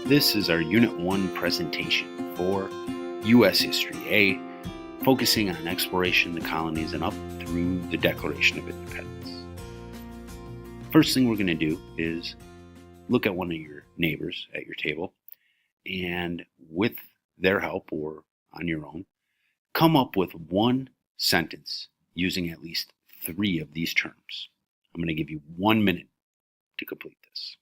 This is our Unit 1 presentation for U.S. History A, focusing on exploration, the colonies, and up through the Declaration of Independence. First thing we're going to do is look at one of your neighbors at your table, and with their help or on your own, come up with one sentence using at least 3 of these terms. I'm going to give you 1 minute to complete this.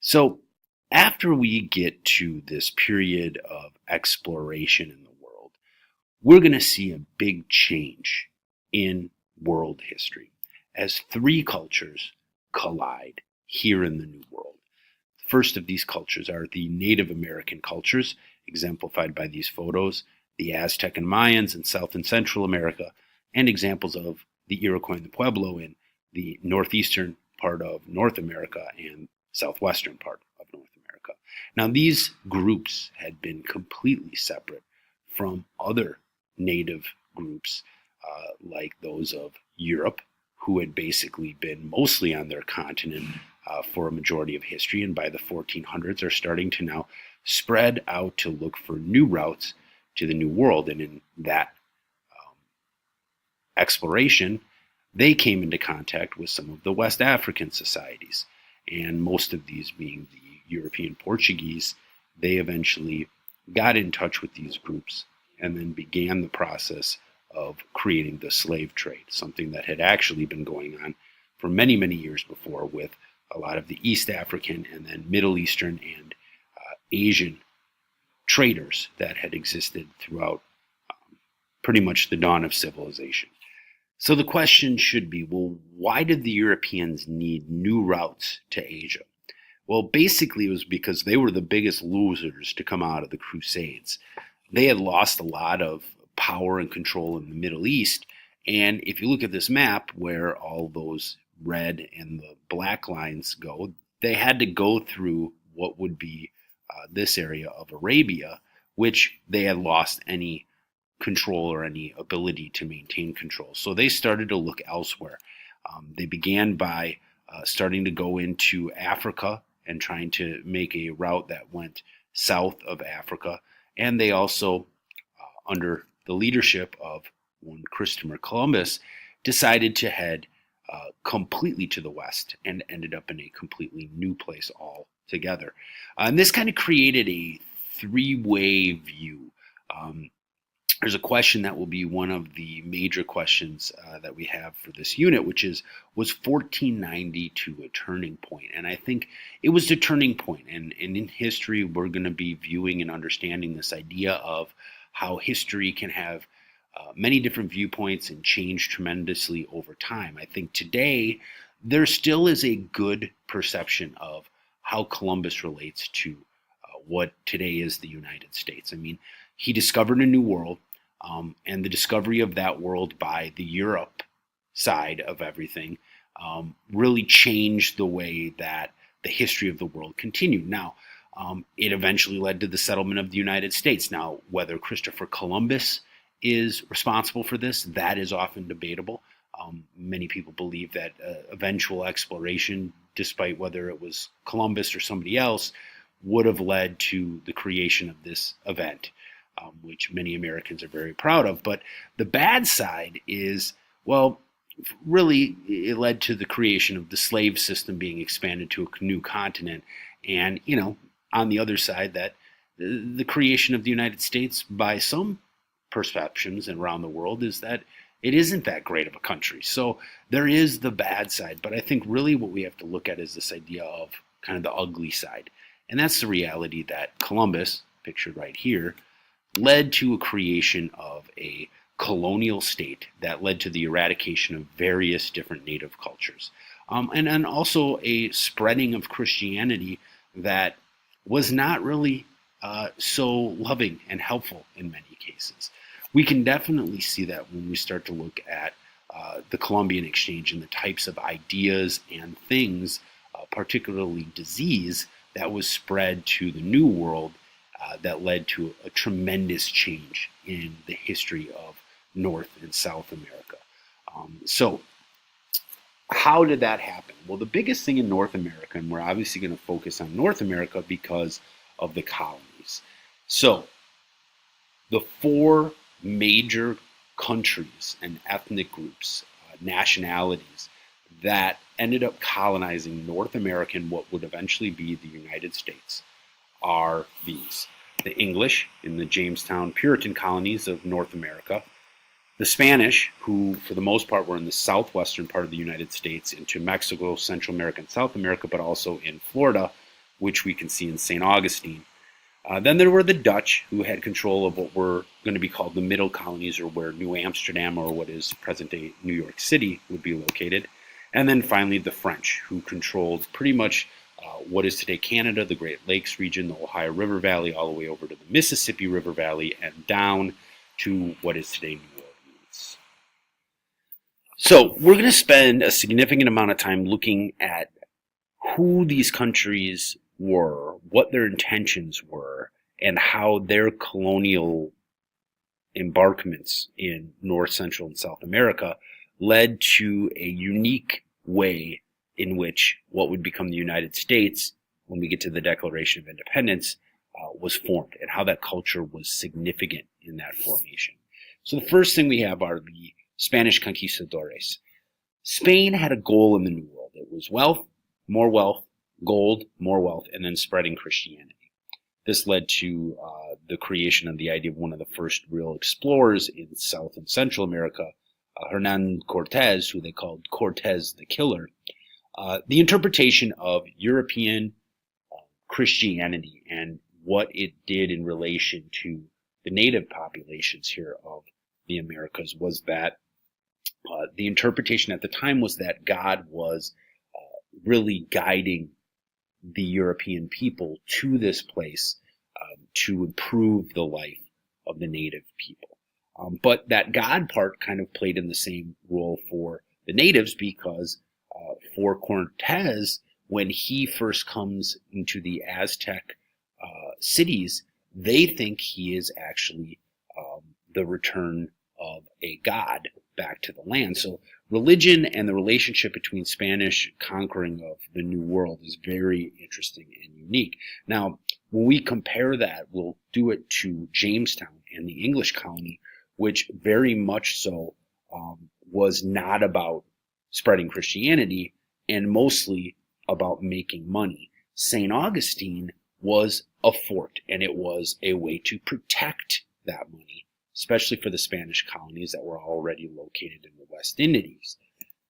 So after we get to this period of exploration in the world, we're going to see a big change in world history as 3 cultures collide here in the New World. The first of these cultures are the Native American cultures, exemplified by these photos, the Aztec and Mayans in South and Central America, and examples of the Iroquois and the Pueblo in the northeastern part of North America and southwestern part of North America. Now, these groups had been completely separate from other native groups like those of Europe, who had basically been mostly on their continent for a majority of history, and by the 1400s are starting to now spread out to look for new routes to the New World. And in that exploration, they came into contact with some of the West African societies. And most of these being the European Portuguese, they eventually got in touch with these groups and then began the process of creating the slave trade, something that had actually been going on for many, many years before with a lot of the East African and then Middle Eastern and Asian traders that had existed throughout pretty much the dawn of civilization. So the question should be, well, why did the Europeans need new routes to Asia? Well, basically it was because they were the biggest losers to come out of the Crusades. They had lost a lot of power and control in the Middle East. And if you look at this map where all those red and the black lines go, they had to go through what would be this area of Arabia, which they had lost any control or any ability to maintain control. So they started to look elsewhere. They began by starting to go into Africa and trying to make a route that went south of Africa. And they also, under the leadership of one Christopher Columbus, decided to head completely to the west and ended up in a completely new place altogether. And this kind of created a 3-way view. There's a question that will be one of the major questions that we have for this unit, which is, was 1492 a turning point? And I think it was a turning point. And in history, we're going to be viewing and understanding this idea of how history can have many different viewpoints and change tremendously over time. I think today, there still is a good perception of how Columbus relates to what today is the United States. I mean, he discovered a new world. And the discovery of that world by the Europe side of everything really changed the way that the history of the world continued. Now, it eventually led to the settlement of the United States. Now, whether Christopher Columbus is responsible for this, that is often debatable. Many people believe that eventual exploration, despite whether it was Columbus or somebody else, would have led to the creation of this event. Which many Americans are very proud of. But the bad side is, well, really it led to the creation of the slave system being expanded to a new continent. And, on the other side, that the creation of the United States by some perceptions around the world is that it isn't that great of a country. So there is the bad side, but I think really what we have to look at is this idea of kind of the ugly side. And that's the reality that Columbus, pictured right here, led to a creation of a colonial state that led to the eradication of various different native cultures. And also a spreading of Christianity that was not really so loving and helpful in many cases. We can definitely see that when we start to look at the Columbian exchange and the types of ideas and things, particularly disease, that was spread to the New World that led to a tremendous change in the history of North and South America. So how did that happen? Well, the biggest thing in North America, and we're obviously going to focus on North America because of the colonies. So the four major countries and ethnic groups, nationalities that ended up colonizing North America and what would eventually be the United States are these. The English in the Jamestown Puritan colonies of North America, the Spanish, who for the most part were in the southwestern part of the United States, into Mexico, Central America, and South America, but also in Florida, which we can see in St. Augustine. Then there were the Dutch, who had control of what were going to be called the Middle Colonies, or where New Amsterdam, or what is present-day New York City, would be located. And then finally the French, who controlled pretty much what is today Canada, the Great Lakes region, the Ohio River Valley, all the way over to the Mississippi River Valley, and down to what is today New Orleans. So we're going to spend a significant amount of time looking at who these countries were, what their intentions were, and how their colonial embarkments in North, Central, and South America led to a unique way in which what would become the United States, when we get to the Declaration of Independence, was formed, and how that culture was significant in that formation. So the first thing we have are the Spanish conquistadores. Spain had a goal in the New World. It was wealth, gold, more wealth, and then spreading Christianity. This led to the creation of the idea of one of the first real explorers in South and Central America, Hernan Cortez, who they called Cortez the Killer. The interpretation of European Christianity and what it did in relation to the native populations here of the Americas was that the interpretation at the time was that God was really guiding the European people to this place to improve the life of the native people. But that God part kind of played in the same role for the natives, because for Cortez, when he first comes into the Aztec cities, they think he is actually the return of a god back to the land. So religion and the relationship between Spanish conquering of the New World is very interesting and unique. Now, when we compare that, we'll do it to Jamestown and the English colony, which very much so was not about spreading Christianity and mostly about making money. St. Augustine was a fort, and it was a way to protect that money, especially for the Spanish colonies that were already located in the West Indies.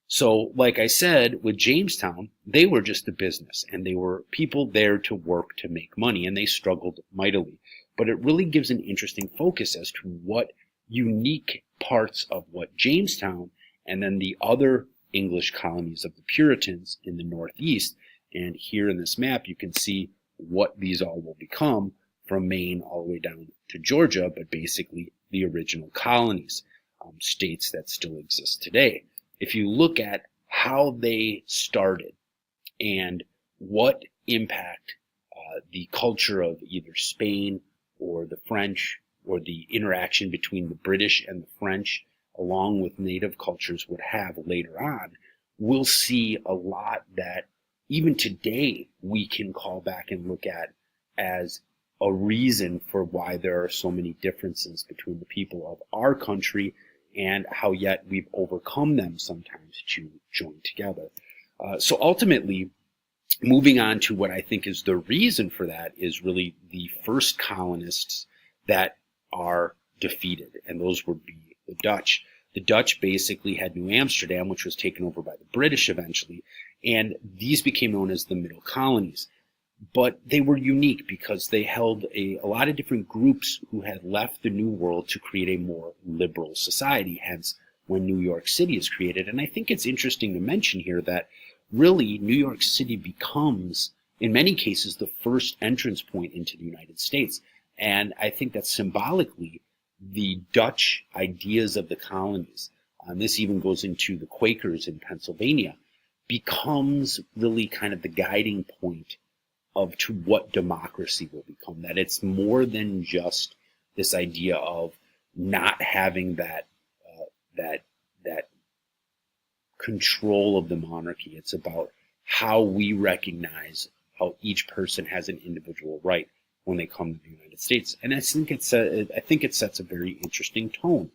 So, like I said, with Jamestown, they were just a business, and they were people there to work to make money, and they struggled mightily. But it really gives an interesting focus as to what unique parts of what Jamestown and then the other English colonies of the Puritans in the Northeast, and here in this map you can see what these all will become from Maine all the way down to Georgia, but basically the original colonies, states that still exist today. If you look at how they started and what impact the culture of either Spain or the French, or the interaction between the British and the French, along with native cultures, would have later on, we'll see a lot that even today we can call back and look at as a reason for why there are so many differences between the people of our country, and how yet we've overcome them sometimes to join together. So ultimately, moving on to what I think is the reason for that is really the first colonists that are defeated, and those would be the Dutch. The Dutch basically had New Amsterdam, which was taken over by the British eventually, and these became known as the Middle Colonies. But they were unique because they held a lot of different groups who had left the New World to create a more liberal society, hence when New York City is created. And I think it's interesting to mention here that really New York City becomes, in many cases, the first entrance point into the United States. And I think that symbolically, the Dutch ideas of the colonies, this even goes into the Quakers in Pennsylvania, becomes really kind of the guiding point of to what democracy will become. That it's more than just this idea of not having that control of the monarchy. It's about how we recognize how each person has an individual right when they come to the United States. And I think it sets a very interesting tone,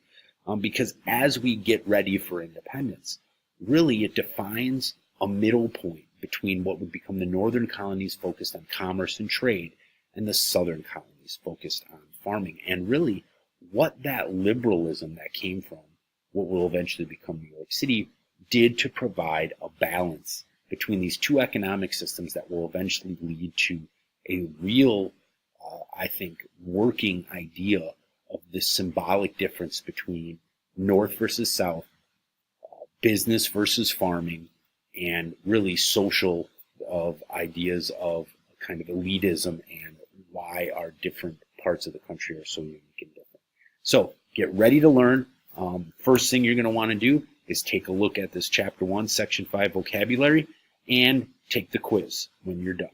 because as we get ready for independence, really it defines a middle point between what would become the northern colonies focused on commerce and trade and the southern colonies focused on farming, and really what that liberalism that came from what will eventually become New York City did to provide a balance between these two economic systems that will eventually lead to a real, I think, working idea of this symbolic difference between North versus South, business versus farming, and really social of ideas of kind of elitism and why our different parts of the country are so unique and different. So get ready to learn. First thing you're going to want to do is take a look at this Chapter 1, Section 5 vocabulary, and take the quiz when you're done.